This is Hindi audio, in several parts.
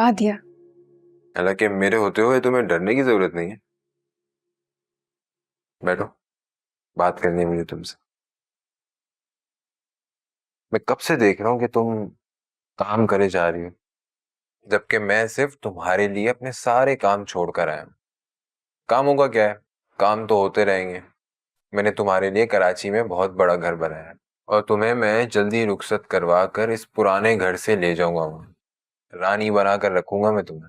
डरा दिया। हालांकि मेरे होते हुए तुम्हें डरने की जरूरत नहीं है। बैठो, बात करनी है मुझे तुमसे। मैं कब से देख रहा हूँ कि तुम काम करे जा रही हो, जबकि मैं सिर्फ तुम्हारे लिए अपने सारे काम छोड़कर आया हूँ। कामों का क्या है, काम तो होते रहेंगे। मैंने तुम्हारे लिए कराची में बहुत बड़ा घर बनाया है और तुम्हें मैं जल्दी रुखसत करवा कर इस पुराने घर से ले जाऊंगा वहां। रानी बनाकर रखूंगा मैं तुम्हें।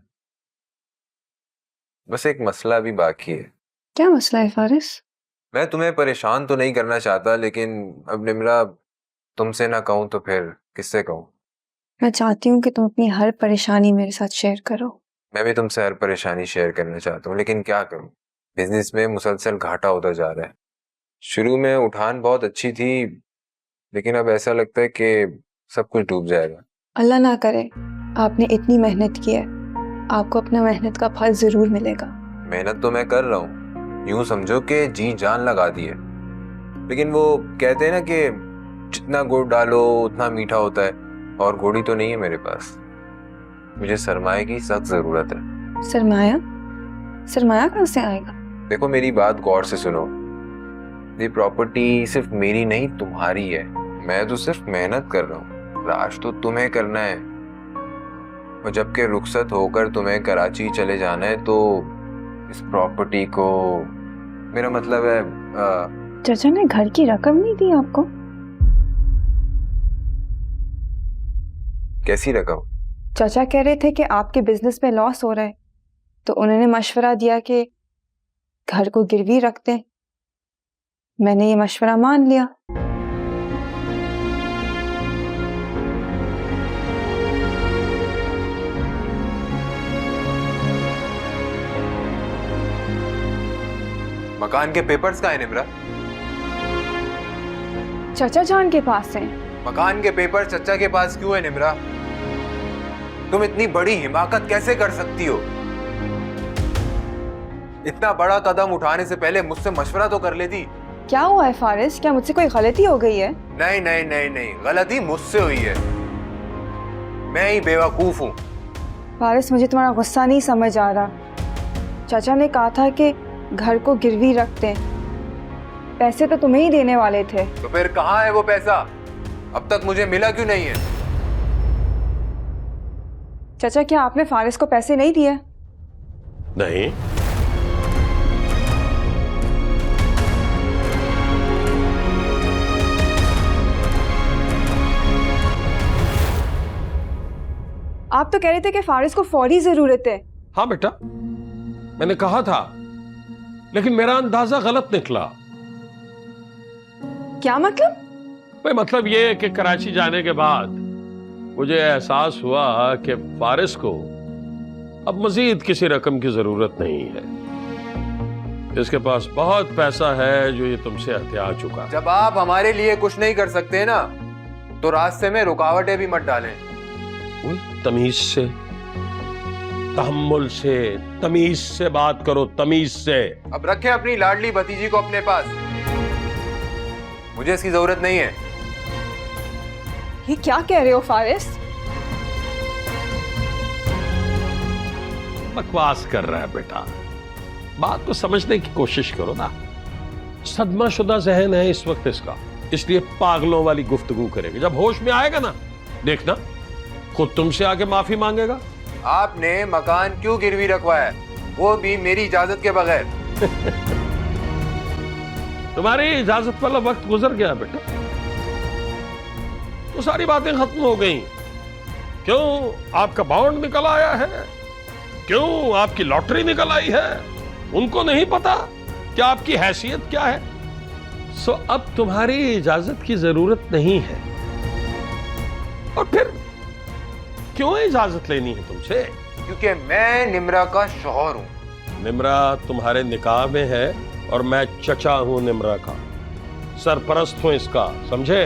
बस एक मसला भी बाकी है। क्या मसला है फारिस? मैं तुम्हें परेशान तो नहीं करना चाहता, लेकिन अब निम्रा तुमसे ना कहूं तो फिर किससे कहूं। मैं चाहती हूँ कि तुम अपनी हर परेशानी मेरे साथ शेयर करो। मैं भी तुमसे हर परेशानी शेयर करना चाहता हूँ, लेकिन क्या करूं, बिजनेस में मुसलसल घाटा होता जा रहा है। शुरू में उठान बहुत अच्छी थी, लेकिन अब ऐसा लगता है कि सब कुछ डूब जाएगा। अल्लाह ना करे। आपने इतनी मेहनत की है, आपको अपना मेहनत का फल जरूर मिलेगा। मेहनत तो मैं कर रहा हूँ, यूं समझो कि जी जान लगा दी है। लेकिन वो कहते हैं ना कि जितना गुड़ डालो उतना मीठा होता है, और गुड़ ही तो नहीं है मेरे पास। मुझे सरमाए की सख्त जरूरत है। सरमाया? सरमाया कहाँ से आएगा? देखो मेरी बात गौर से सुनो। ये प्रॉपर्टी सिर्फ मेरी नहीं तुम्हारी है। मैं तो सिर्फ मेहनत कर रहा हूँ, राज तो तुम्हें करना है। और जबकि रुखसत होकर तुम्हें कराची चले जाना है तो इस प्रॉपर्टी को, मेरा मतलब है चाचा ने घर की रकम नहीं दी आपको? कैसी रकम? चाचा कह रहे थे कि आपके बिजनेस में लॉस हो रहा है, तो उन्होंने मशवरा दिया कि घर को गिरवी रख दें। मैंने ये मशवरा मान लिया। मकान के पेपर्स कहाँ है निम्रा? चाचा जान के पास हैं। मकान के पेपर चचा के पास क्यों है निम्रा? तुम इतनी बड़ी हिमाकत कैसे कर सकती हो? इतना बड़ा कदम उठाने से पहले मुझसे मशवरा तो कर लेती। क्या हुआ है फारिस? क्या मुझसे कोई गलती हो गई है? नहीं नहीं नहीं नहीं, गलती मुझसे हुई है। मैं ही बेवकूफ हूँ। फारिस, मुझे तुम्हारा गुस्सा नहीं समझ आ रहा। चाचा ने कहा था कि घर को गिरवी रख दें। पैसे तो तुम्हें ही देने वाले थे। तो फिर कहाँ है वो पैसा? अब तक मुझे मिला क्यों नहीं है? चाचा, क्या आपने फारिस को पैसे नहीं दिए? नहीं। आप तो कह रहे थे कि फारिस को फौरी जरूरत है। हाँ बेटा, मैंने कहा था, लेकिन मेरा अंदाजा गलत निकला। क्या मतलब? भाई मतलब ये कि कराची जाने के बाद मुझे एहसास हुआ कि फारिस को अब मजीद किसी रकम की जरूरत नहीं है। इसके पास बहुत पैसा है जो ये तुमसे हथिया चुका है। जब आप हमारे लिए कुछ नहीं कर सकते ना, तो रास्ते में रुकावटें भी मत डालें। तमीज से, तहम्मुल से, तमीज से बात करो, तमीज से। अब रखें अपनी लाडली भतीजी को अपने पास, मुझे इसकी जरूरत नहीं है। ये क्या कह रहे हो फारिस? बकवास कर रहा है बेटा, बात को समझने की कोशिश करो ना। सदमा शुदा जहन है इस वक्त इसका, इसलिए पागलों वाली गुफ्तगू करेगा। जब होश में आएगा ना, देखना खुद तुमसे आके माफी मांगेगा। आपने मकान क्यों गिरवी रखवाया, वो भी मेरी इजाजत के बगैर? तुम्हारी इजाजत वाला वक्त गुजर गया बेटा, वो सारी बातें खत्म हो गई। क्यों आपका बॉन्ड निकल आया है, क्यों आपकी लॉटरी निकल आई है, उनको नहीं पता कि आपकी हैसियत क्या है। सो अब तुम्हारी इजाजत की जरूरत नहीं है। और फिर क्यों इजाजत लेनी है तुमसे? क्योंकि मैं निम्रा का शौहर हूं। निम्रा तुम्हारे निकाह में है और मैं चचा हूं निम्रा का, सरपरस्त हूं इसका, समझे?